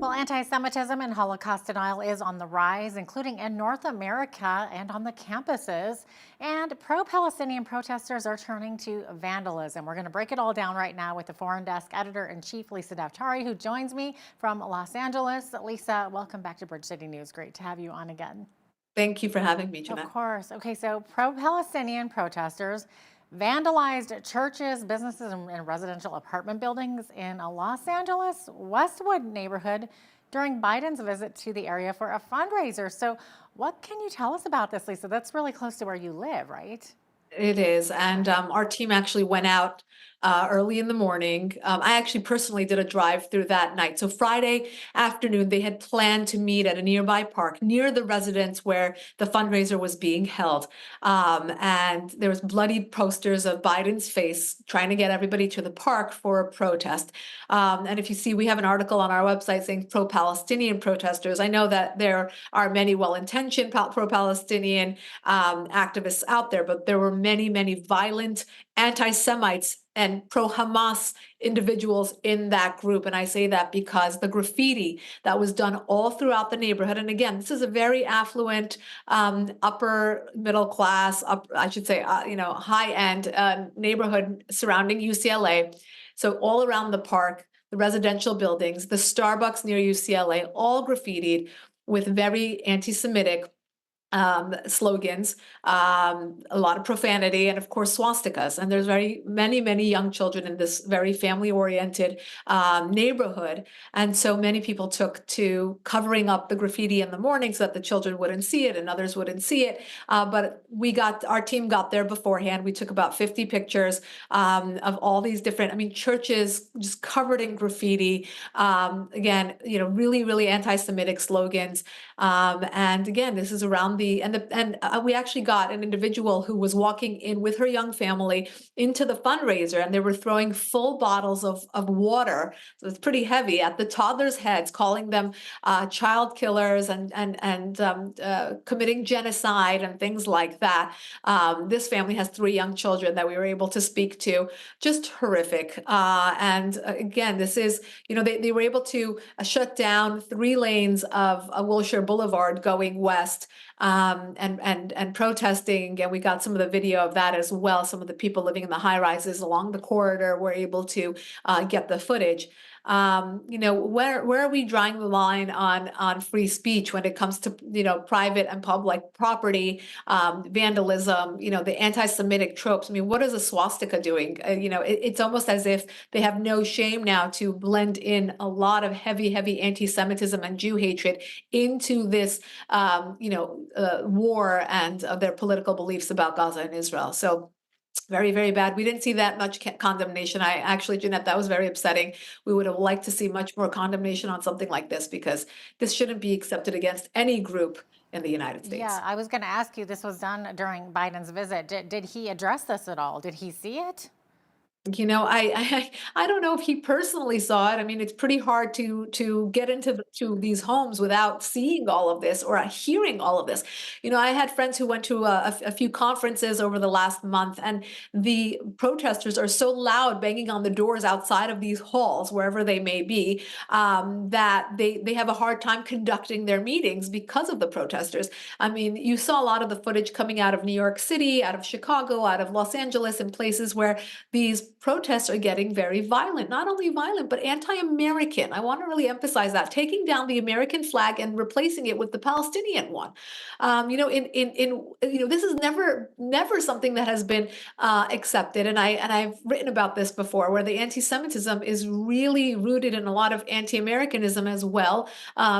Well, anti-Semitism and Holocaust denial is on the rise, including in North America and on the campuses. And pro-Palestinian protesters are turning to vandalism. We're going to break it all down right now with the Foreign Desk Editor-in-Chief, Lisa Daftari, who joins me from Los Angeles. Lisa, welcome back to Bridge City News. Great to have you on again. Thank you for having me, Of Jeanette. course. Okay, so pro-Palestinian protesters vandalized churches, businesses, and residential apartment buildings in a Los Angeles Westwood neighborhood during Biden's visit to the area for a fundraiser. So, what can you tell us about this, Lisa? That's really close to where you live, right? It is. And our team actually went out early in the morning. I actually personally did a drive through that night. So Friday afternoon, they had planned to meet at a nearby park near the residence where the fundraiser was being held. And there was bloodied posters of Biden's face trying to get everybody to the park for a protest. And if you see, we have an article on our website saying pro-Palestinian protesters. I know that there are many well-intentioned pro-Palestinian activists out there, but there were many, many violent anti-Semites and pro-Hamas individuals in that group. And I say that because the graffiti that was done all throughout the neighborhood, and again, this is a very affluent, upper middle class, I should say, high-end neighborhood surrounding UCLA. So all around the park, the residential buildings, the Starbucks near UCLA, all graffitied with very anti-Semitic slogans, a lot of profanity, and of course swastikas. And there's very many young children in this very family-oriented neighborhood, and so many people took to covering up the graffiti in the morning so that the children wouldn't see it and others wouldn't see it. But our team got there beforehand. We took about 50 pictures of all these different, churches just covered in graffiti. Again, really anti-Semitic slogans. And again, this is around we actually got an individual who was walking in with her young family into the fundraiser, and they were throwing full bottles of water, so it's pretty heavy, at the toddlers' heads, calling them child killers and committing genocide and things like that. This family has 3 young children that we were able to speak to. Just horrific. And again, this is, they were able to shut down 3 lanes of Wilshire Boulevard going west, and protesting. And we got some of the video of that as well. Some of the people living in the high rises along the corridor were able to get the footage. Where are we drawing the line on free speech when it comes to private and public property, vandalism, the anti-Semitic tropes? What is a swastika doing? It's almost as if they have no shame now to blend in a lot of heavy anti-Semitism and Jew hatred into this war and their political beliefs about Gaza and Israel. So very bad. We didn't see that much condemnation. Jeanette, that was very upsetting. We would have liked to see much more condemnation on something like this, because this shouldn't be accepted against any group in the United States. Yeah, I was going to ask you, this was done during Biden's visit. Did he address this at all? Did he see it? I don't know if he personally saw it. It's pretty hard to get into to these homes without seeing all of this or hearing all of this. I had friends who went to a few conferences over the last month, and the protesters are so loud, banging on the doors outside of these halls, wherever they may be, that they have a hard time conducting their meetings because of the protesters. You saw a lot of the footage coming out of New York City, out of Chicago, out of Los Angeles, and places where these protests are getting very violent. Not only violent, but anti-American. I want to really emphasize that, taking down the American flag and replacing it with the Palestinian one. This is never something that has been accepted. And I've written about this before, where the anti-Semitism is really rooted in a lot of anti-Americanism as well.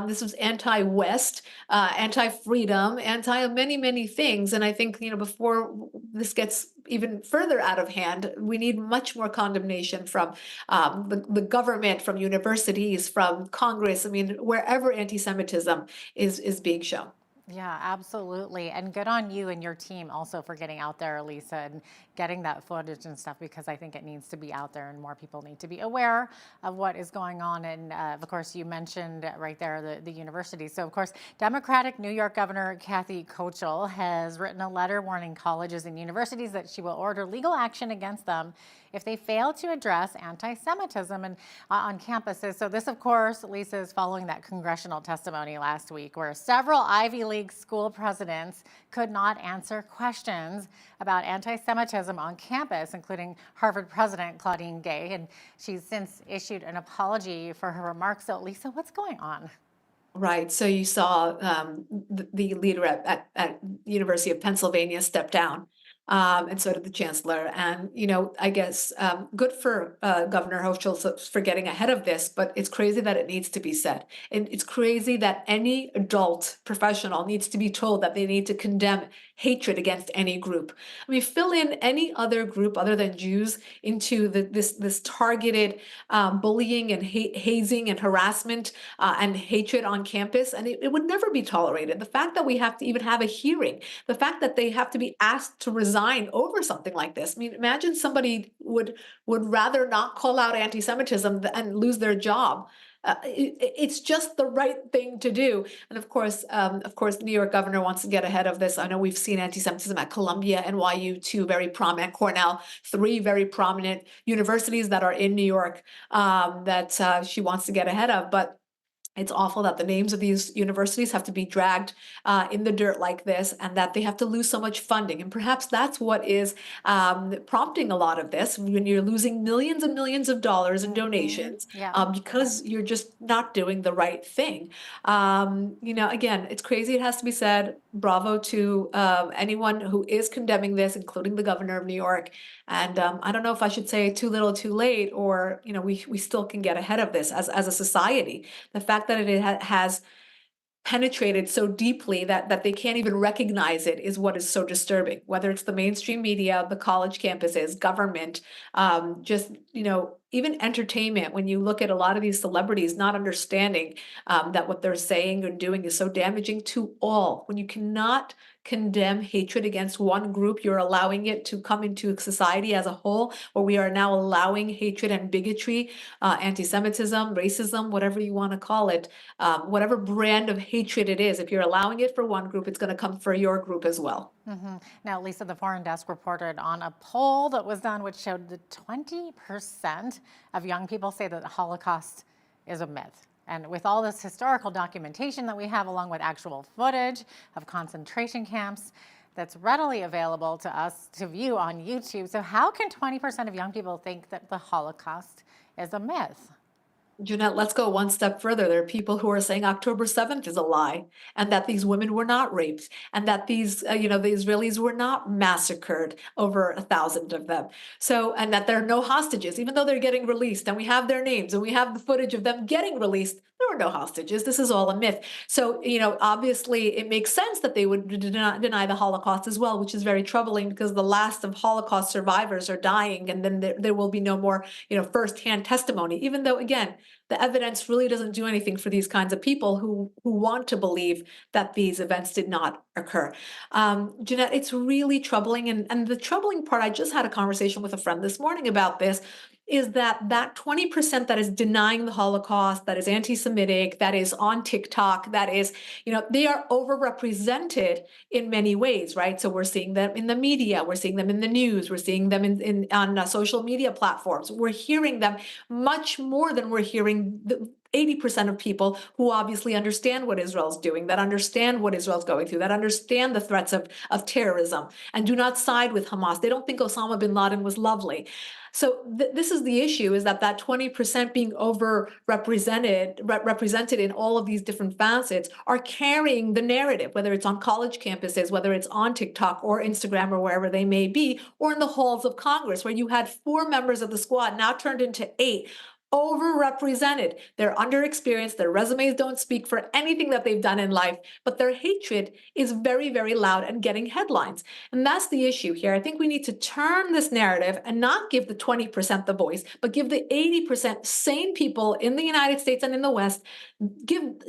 This was anti-West, anti-freedom, anti many things. And I think, before this gets even further out of hand, we need much more condemnation from the government, from universities, from Congress. Wherever anti-Semitism is being shown. Yeah, absolutely. And good on you and your team also for getting out there, Lisa, and getting that footage and stuff, because I think it needs to be out there and more people need to be aware of what is going on. And of course, you mentioned right there the university. So of course, Democratic New York Governor Kathy Hochul has written a letter warning colleges and universities that she will order legal action against them if they fail to address anti-Semitism on campuses. So this, of course, Lisa, is following that congressional testimony last week where several Ivy League school presidents could not answer questions about anti-Semitism on campus, including Harvard President Claudine Gay. And she's since issued an apology for her remarks. So Lisa, what's going on? Right. So you saw the leader at University of Pennsylvania step down, and so did the chancellor. And I guess good for Governor Hochul for getting ahead of this, but it's crazy that it needs to be said, and it's crazy that any adult professional needs to be told that they need to condemn hatred against any group. I mean, fill in any other group other than Jews into this targeted bullying and hazing and harassment and hatred on campus, and it would never be tolerated. The fact that we have to even have a hearing, the fact that they have to be asked to resign over something like this. I mean, imagine somebody would rather not call out anti-Semitism and lose their job. It's just the right thing to do. And of course, the New York governor wants to get ahead of this. I know we've seen anti-Semitism at Columbia, NYU, two very prominent, Cornell, three very prominent universities that are in New York that she wants to get ahead of. But it's awful that the names of these universities have to be dragged in the dirt like this, and that they have to lose so much funding. And perhaps that's what is prompting a lot of this, when you're losing millions and millions of dollars in donations Yeah. because you're just not doing the right thing. Again, it's crazy. It has to be said. Bravo to anyone who is condemning this, including the governor of New York. And I don't know if I should say too little, too late, or we still can get ahead of this as a society. The fact that it has penetrated so deeply that they can't even recognize it is what is so disturbing. Whether it's the mainstream media, the college campuses, government, just even entertainment. When you look at a lot of these celebrities not understanding that what they're saying or doing is so damaging to all. When you cannot condemn hatred against one group, you're allowing it to come into society as a whole, where we are now allowing hatred and bigotry, anti-Semitism, racism, whatever you want to call it, whatever brand of hatred it is. If you're allowing it for one group, it's going to come for your group as well. Now, Lisa, the Foreign Desk reported on a poll that was done, which showed that 20% of young people say that the Holocaust is a myth. And with all this historical documentation that we have, along with actual footage of concentration camps that's readily available to us to view on YouTube, so how can 20% of young people think that the Holocaust is a myth? Jeanette, let's go one step further. There are people who are saying October 7th is a lie, and that these women were not raped, and that the Israelis were not massacred, over 1,000 of them. So, and that there are no hostages, even though they're getting released, and we have their names, and we have the footage of them getting released. There were no hostages. This is all a myth. So, obviously it makes sense that they would deny the Holocaust as well, which is very troubling, because the last of Holocaust survivors are dying, and then there will be no more, firsthand testimony, even though, again, the evidence really doesn't do anything for these kinds of people who want to believe that these events did not occur. Jeanette, it's really troubling. And the troubling part, I just had a conversation with a friend this morning about this, is that 20% that is denying the Holocaust, that is anti-Semitic, that is on TikTok, that is, they are overrepresented in many ways, right? So we're seeing them in the media, we're seeing them in the news, we're seeing them on social media platforms. We're hearing them much more than we're hearing the 80% of people who obviously understand what Israel's doing, that understand what Israel's going through, that understand the threats of terrorism, and do not side with Hamas. They don't think Osama bin Laden was lovely. So this is the issue, is that 20% being represented in all of these different facets are carrying the narrative, whether it's on college campuses, whether it's on TikTok or Instagram or wherever they may be, or in the halls of Congress, where you had 4 members of the squad now turned into 8, overrepresented. They're underexperienced. Their resumes don't speak for anything that they've done in life, but their hatred is very, very loud and getting headlines. And that's the issue here. I think we need to turn this narrative and not give the 20% the voice, but give the 80% sane people in the United States and in the West,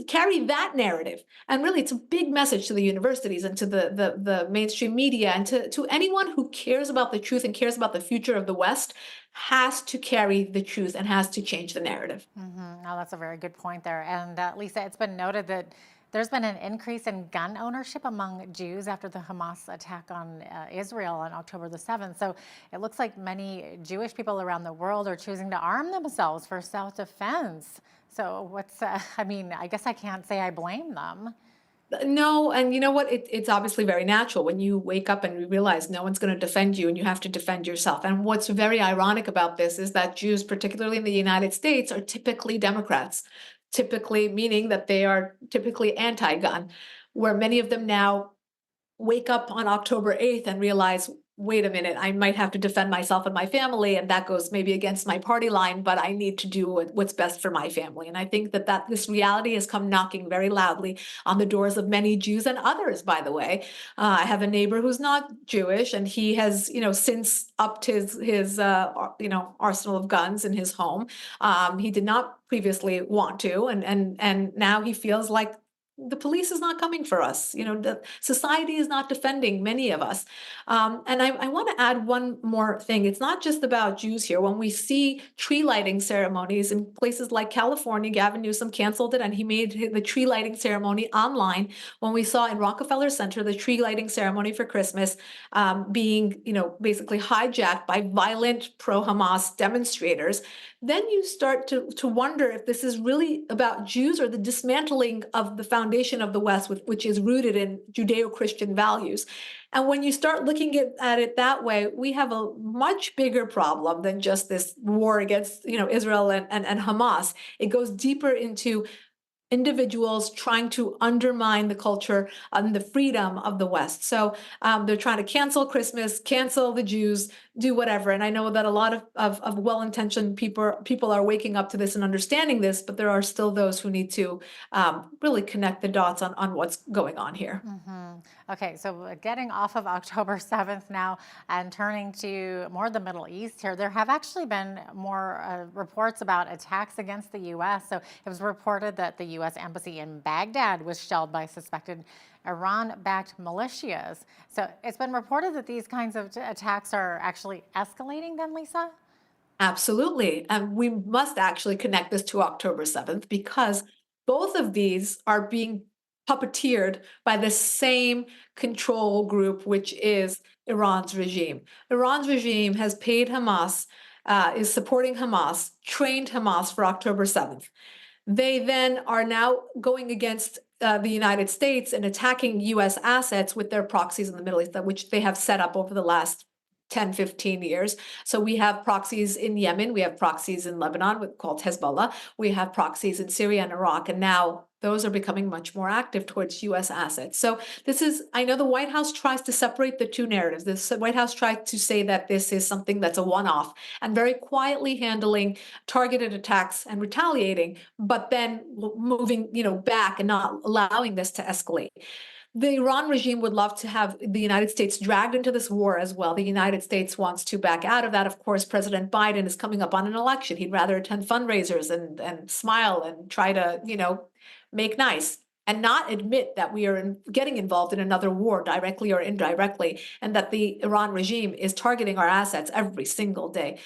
carry that narrative. And really, it's a big message to the universities and to the mainstream media and to anyone who cares about the truth and cares about the future of the West has to carry the truth and has to change the narrative. No, that's a very good point there. And Lisa, it's been noted that there's been an increase in gun ownership among Jews after the Hamas attack on Israel on October the 7th. So it looks like many Jewish people around the world are choosing to arm themselves for self-defense. So I mean, I guess I can't say I blame them. No, and you know what? It's obviously very natural when you wake up and you realize no one's going to defend you and you have to defend yourself. And what's very ironic about this is that Jews, particularly in the United States, are typically Democrats, typically meaning that they are typically anti-gun, where many of them now wake up on October 8th and realize, wait a minute, I might have to defend myself and my family, and that goes maybe against my party line, but I need to do what's best for my family. And I think that this reality has come knocking very loudly on the doors of many Jews and others, by the way. I have a neighbor who's not Jewish, and he has, since upped his arsenal of guns in his home. He did not previously want to, and now he feels like the police is not coming for us. The society is not defending many of us. And I want to add one more thing. It's not just about Jews here. When we see tree lighting ceremonies in places like California, Gavin Newsom canceled it and he made the tree lighting ceremony online. When we saw in Rockefeller Center the tree lighting ceremony for Christmas being, basically hijacked by violent pro-Hamas demonstrators, then you start to wonder if this is really about Jews or the dismantling of the foundation of the West, which is rooted in Judeo-Christian values. And when you start looking at it that way, we have a much bigger problem than just this war against, Israel and Hamas. It goes deeper into individuals trying to undermine the culture and the freedom of the West. So they're trying to cancel Christmas, cancel the Jews, do whatever. And I know that a lot of well-intentioned people are waking up to this and understanding this, but there are still those who need to really connect the dots on what's going on here. Okay, so getting off of October 7th now and turning to more the Middle East here, there have actually been more reports about attacks against the U.S. So it was reported that the U.S. embassy in Baghdad was shelled by suspected Iran-backed militias. So it's been reported that these kinds of attacks are actually escalating then, Lisa? Absolutely. And we must actually connect this to October 7th because both of these are being puppeteered by the same control group, which is Iran's regime. Iran's regime has paid Hamas, is supporting Hamas, trained Hamas for October 7th. They then are now going against the United States and attacking US assets with their proxies in the Middle East, which they have set up over the last 10, 15 years. So we have proxies in Yemen, we have proxies in Lebanon called Hezbollah, we have proxies in Syria and Iraq, and now those are becoming much more active towards US assets. So I know the White House tries to separate the two narratives. The White House tried to say that this is something that's a one-off and very quietly handling targeted attacks and retaliating, but then moving, back and not allowing this to escalate. The Iran regime would love to have the United States dragged into this war as well. The United States wants to back out of that. Of course, President Biden is coming up on an election. He'd rather attend fundraisers and smile and try to, make nice and not admit that we are getting involved in another war directly or indirectly, and that the Iran regime is targeting our assets every single day.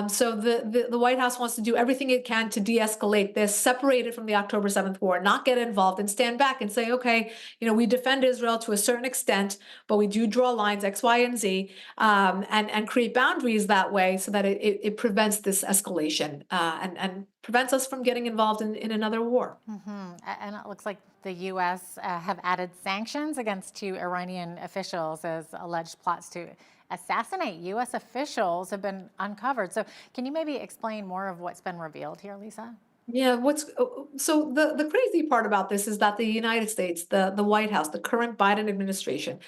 So the White House wants to do everything it can to de-escalate this, separate it from the October 7th war, not get involved and stand back and say, okay, we defend Israel to a certain extent, but we do draw lines X, Y, and Z, and create boundaries that way so that it prevents this escalation and prevents us from getting involved in another war. And it looks like the U.S. Have added sanctions against two Iranian officials as alleged plots to assassinate U.S. officials have been uncovered. So can you maybe explain more of what's been revealed here, Lisa? Yeah, so the crazy part about this is that the United States, the White House, the current Biden administration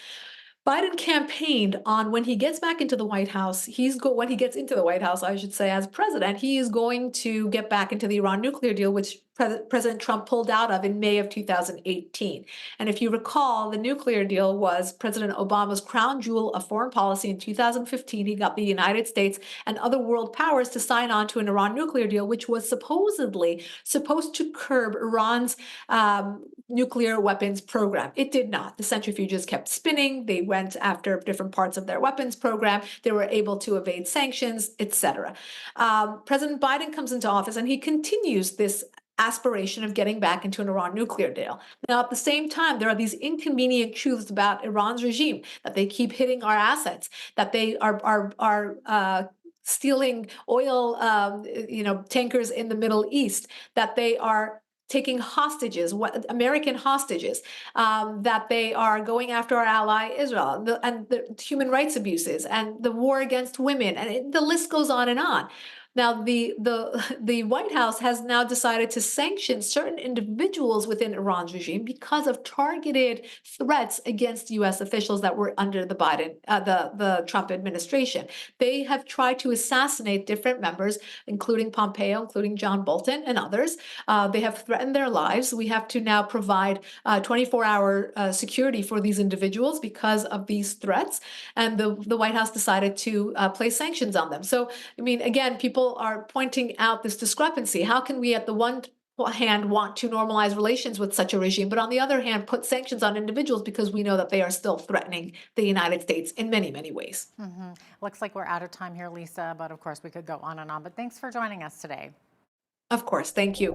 Biden campaigned on when he gets back into the White House, when he gets into the White House, I should say, as president, he is going to get back into the Iran nuclear deal, which President Trump pulled out of in May of 2018. And if you recall, the nuclear deal was President Obama's crown jewel of foreign policy. In 2015, he got the United States and other world powers to sign on to an Iran nuclear deal, which was supposedly supposed to curb Iran's nuclear weapons program. It did not. The centrifuges kept spinning. They went after different parts of their weapons program. They were able to evade sanctions, etc. President Biden comes into office and he continues this aspiration of getting back into an Iran nuclear deal. Now, at the same time, there are these inconvenient truths about Iran's regime, that they keep hitting our assets, that they are stealing oil, tankers in the Middle East, that they are taking hostages, American hostages, that they are going after our ally Israel, and the human rights abuses, and the war against women, and the list goes on and on. Now, the White House has now decided to sanction certain individuals within Iran's regime because of targeted threats against U.S. officials that were under the the Trump administration. They have tried to assassinate different members, including Pompeo, including John Bolton, and others. They have threatened their lives. We have to now provide 24-hour security for these individuals because of these threats, and the White House decided to place sanctions on them. So, I mean, again, people are pointing out this discrepancy. How can we, at the one hand, want to normalize relations with such a regime, but on the other hand, put sanctions on individuals because we know that they are still threatening the United States in many, many ways? Looks like we're out of time here, Lisa, but of course we could go on and on. But thanks for joining us today. Of course. Thank you.